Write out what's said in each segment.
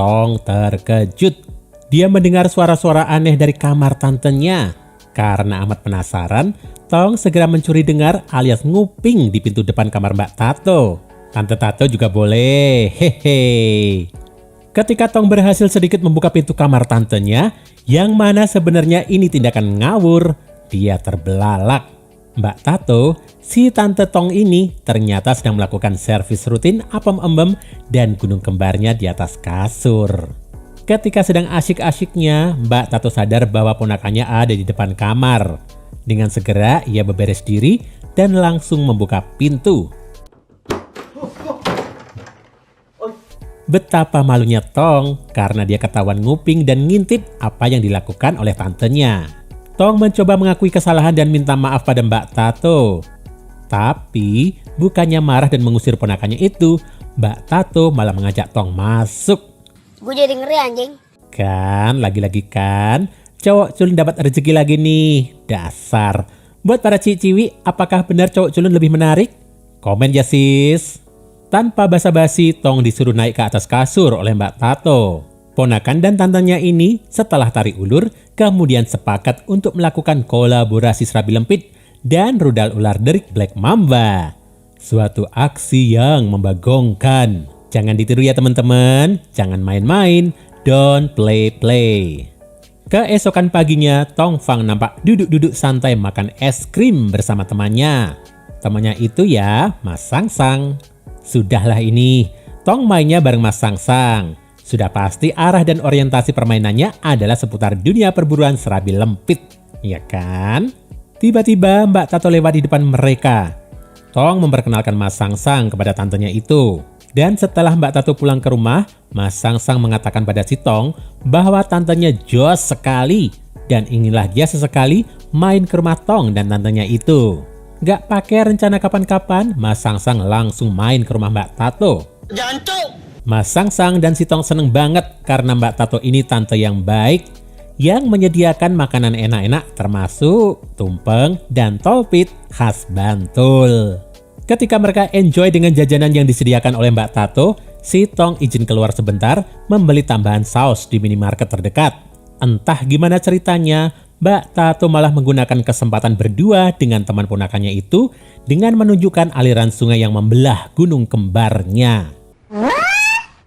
Tong terkejut. Dia mendengar suara-suara aneh dari kamar tantenya. Karena amat penasaran, Tong segera mencuri dengar alias nguping di pintu depan kamar Mbak Tato. Tante Tato juga boleh, hehe. Ketika Tong berhasil sedikit membuka pintu kamar tantenya, yang mana sebenarnya ini tindakan ngawur, dia terbelalak. Mbak Tato, si Tante Tong ini ternyata sedang melakukan servis rutin apem embem dan gunung kembarnya di atas kasur. Ketika sedang asyik-asyiknya, Mbak Tato sadar bahwa ponakannya ada di depan kamar. Dengan segera ia beberes diri dan langsung membuka pintu. Betapa malunya Tong karena dia ketahuan nguping dan ngintip apa yang dilakukan oleh tantenya. Tong mencoba mengakui kesalahan dan minta maaf pada Mbak Tato. Tapi bukannya marah dan mengusir ponakannya itu, Mbak Tato malah mengajak Tong masuk. Gue jadi ngeri anjing. Kan, lagi-lagi kan, cowok culun dapat rezeki lagi nih. Dasar. Buat para ciwi, apakah benar cowok culun lebih menarik? Komen ya sis. Tanpa basa-basi, Tong disuruh naik ke atas kasur oleh Mbak Tato. Ponakan dan tantenya ini setelah tarik ulur, kemudian sepakat untuk melakukan kolaborasi serabi lempit dan rudal ular derik Black Mamba. Suatu aksi yang membagongkan. Jangan ditiru ya teman-teman, jangan main-main, don't play-play. Keesokan paginya, Tong Fang nampak duduk-duduk santai makan es krim bersama temannya. Temannya itu ya, Mas Sang Sang. Sudahlah ini, Tong mainnya bareng Mas Sang Sang. Sudah pasti arah dan orientasi permainannya adalah seputar dunia perburuan serabi lempit, ya kan? Tiba-tiba Mbak Tato lewat di depan mereka. Tong memperkenalkan Mas Sang Sang kepada tantenya itu. Dan setelah Mbak Tato pulang ke rumah, Mas Sang Sang mengatakan pada si Tong bahwa tantenya jos sekali. Dan inginlah dia sesekali main ke rumah Tong dan tantenya itu. Gak pakai rencana kapan-kapan, Mas Sang Sang langsung main ke rumah Mbak Tato. Jantung! Mas Sang Sang dan si Tong seneng banget karena Mbak Tato ini tante yang baik yang menyediakan makanan enak-enak termasuk tumpeng dan tolpit khas Bantul. Ketika mereka enjoy dengan jajanan yang disediakan oleh Mbak Tato, si Tong izin keluar sebentar membeli tambahan saus di minimarket terdekat. Entah gimana ceritanya, Mbak Tato malah menggunakan kesempatan berdua dengan teman ponakannya itu dengan menunjukkan aliran sungai yang membelah gunung kembarnya.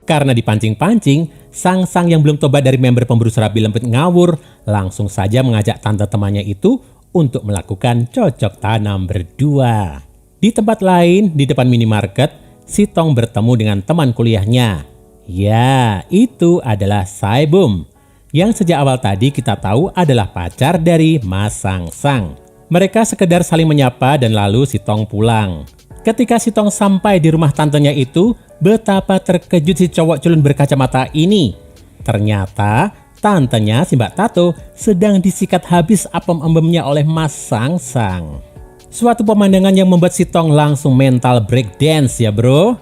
Karena dipancing-pancing, Sang Sang yang belum tobat dari member pemburu serabi lempit ngawur langsung saja mengajak tante temannya itu untuk melakukan cocok tanam berdua. Di tempat lain, di depan minimarket, si Tong bertemu dengan teman kuliahnya. Ya, itu adalah Saibum, yang sejak awal tadi kita tahu adalah pacar dari Mas Sang Sang. Mereka sekedar saling menyapa dan lalu si Tong pulang. Ketika si Tong sampai di rumah tantenya itu, betapa terkejut si cowok culun berkacamata ini. Ternyata tantenya si Mbak Tato sedang disikat habis apem embemnya oleh Mas Sang Sang. Suatu pemandangan yang membuat si Tong langsung mental breakdance ya bro.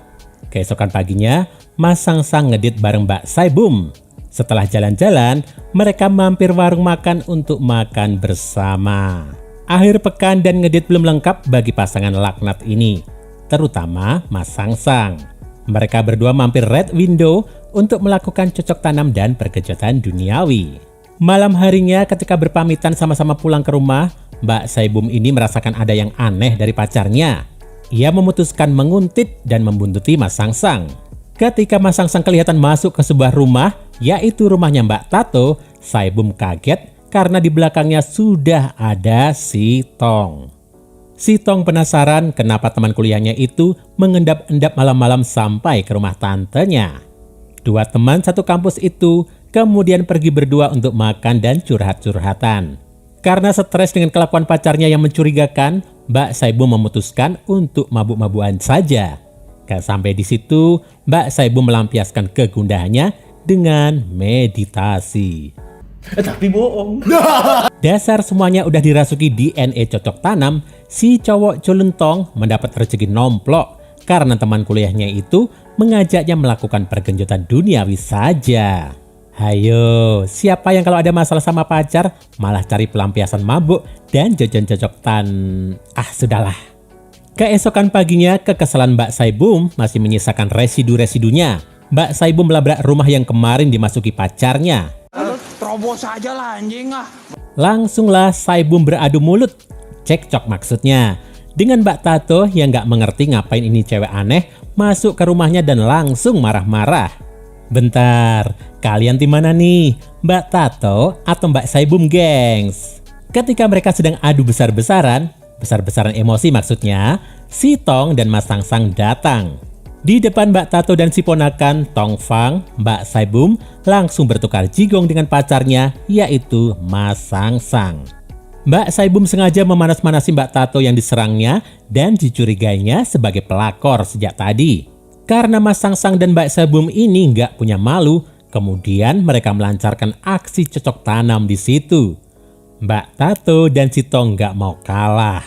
Keesokan paginya, Mas Sang Sang ngedit bareng Mbak Saibum. Setelah jalan-jalan, mereka mampir warung makan untuk makan bersama. Akhir pekan dan ngedit belum lengkap bagi pasangan laknat ini, terutama Mas Sang Sang. Mereka berdua mampir Red Window untuk melakukan cocok tanam dan perkejutan duniawi. Malam harinya ketika berpamitan sama-sama pulang ke rumah, Mbak Saibum ini merasakan ada yang aneh dari pacarnya. Ia memutuskan menguntit dan membuntuti Mas Sang Sang. Ketika Mas Sang Sang kelihatan masuk ke sebuah rumah, yaitu rumahnya Mbak Tato, Saibum kaget karena di belakangnya sudah ada si Tong. Si Tong penasaran kenapa teman kuliahnya itu mengendap-endap malam-malam sampai ke rumah tantenya. Dua teman satu kampus itu kemudian pergi berdua untuk makan dan curhat-curhatan. Karena stres dengan kelakuan pacarnya yang mencurigakan, Mbak Saibum memutuskan untuk mabuk-mabukan saja. Gak sampai di situ, Mbak Saibum melampiaskan kegundahannya dengan meditasi. Tapi bohong. Dasar semuanya udah dirasuki DNA cocok tanam, si cowok culun Tong mendapat rezeki nomplok karena teman kuliahnya itu mengajaknya melakukan pergenjotan duniawi saja. Hayo, siapa yang kalau ada masalah sama pacar malah cari pelampiasan mabuk dan jajan cocok sudahlah. Keesokan paginya, kekesalan Mbak Saibum masih menyisakan residu-residunya. Mbak Saibum melabrak rumah yang kemarin dimasuki pacarnya. Terobos aja lah anjing ah. Langsunglah Saibum beradu mulut. Cekcok maksudnya. Dengan Mbak Tato yang gak mengerti ngapain ini cewek aneh masuk ke rumahnya dan langsung marah-marah. Bentar, kalian di mana nih? Mbak Tato atau Mbak Saibum, gengs? Ketika mereka sedang adu besar-besaran emosi maksudnya, si Tong dan Mas Sangsang datang. Di depan Mbak Tato dan si ponakan, Tong Fang, Mbak Saibum langsung bertukar jigong dengan pacarnya, yaitu Mas Sangsang. Mbak Saibum sengaja memanas-manasi Mbak Tato yang diserangnya dan dicurigainya sebagai pelakor sejak tadi. Karena Mas Sangsang dan Mbak Saibum ini nggak punya malu, kemudian mereka melancarkan aksi cocok tanam di situ. Mbak Tato dan si Tong nggak mau kalah.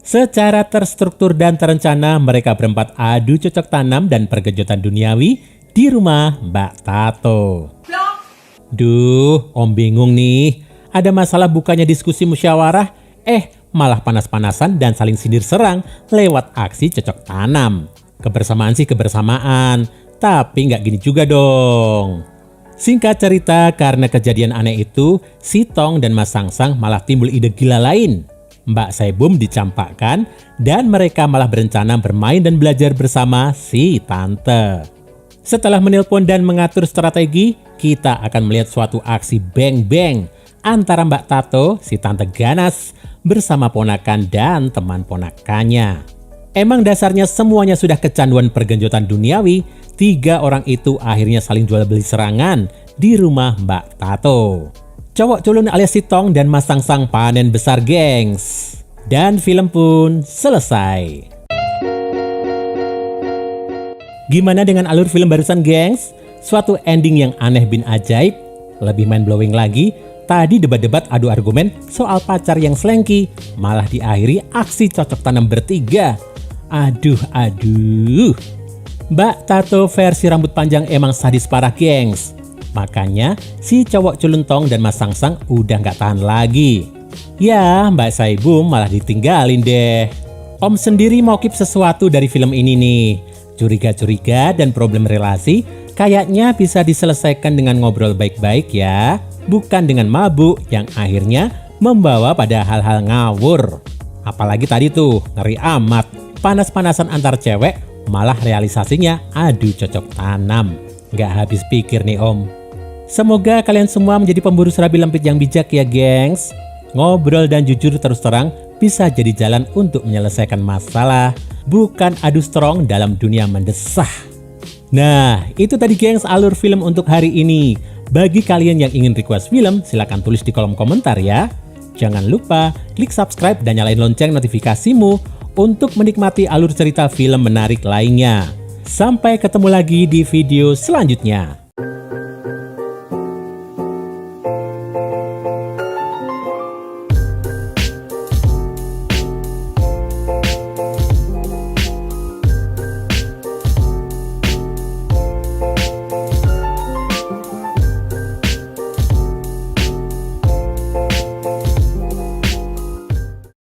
Secara terstruktur dan terencana, mereka berempat adu cocok tanam dan pergejotan duniawi di rumah Mbak Tato. Duh, Om bingung nih. Ada masalah bukannya diskusi musyawarah, malah panas-panasan dan saling sindir serang lewat aksi cocok tanam. Kebersamaan sih kebersamaan, tapi nggak gini juga dong. Singkat cerita, karena kejadian aneh itu, si Tong dan Mas Sangsang malah timbul ide gila lain. Mbak Saibum dicampakkan dan mereka malah berencana bermain dan belajar bersama si tante. Setelah menelpon dan mengatur strategi, kita akan melihat suatu aksi beng-beng antara Mbak Tato, si tante ganas, bersama ponakan dan teman ponakannya. Emang dasarnya semuanya sudah kecanduan pergenjotan duniawi, 3 orang itu akhirnya saling jual beli serangan di rumah Mbak Tato. Cowok culun alias si Tong dan Mas Sangsang panen besar, gengs. Dan film pun selesai. Gimana dengan alur film barusan, gengs? Suatu ending yang aneh bin ajaib. Lebih mind-blowing lagi, tadi debat-debat adu argumen soal pacar yang slanky, malah diakhiri aksi cocok tanam bertiga. Aduh. Mbak Tato versi rambut panjang emang sadis parah, gengs. Makanya si cowok culun Tong dan Mas Sangsang udah gak tahan lagi. Ya, Mbak Saibum malah ditinggalin deh. Om sendiri mau keep sesuatu dari film ini nih. Curiga-curiga dan problem relasi kayaknya bisa diselesaikan dengan ngobrol baik-baik ya. Bukan dengan mabuk yang akhirnya membawa pada hal-hal ngawur. Apalagi tadi tuh, ngeri amat. Panas-panasan antar cewek malah realisasinya adu cocok tanam. Gak habis pikir nih Om. Semoga kalian semua menjadi pemburu serabi lempit yang bijak ya, gengs. Ngobrol dan jujur terus terang bisa jadi jalan untuk menyelesaikan masalah, bukan adu strong dalam dunia mendesah. Nah, itu tadi, gengs, alur film untuk hari ini. Bagi kalian yang ingin request film, silahkan tulis di kolom komentar ya. Jangan lupa klik subscribe dan nyalain lonceng notifikasimu untuk menikmati alur cerita film menarik lainnya. Sampai ketemu lagi di video selanjutnya.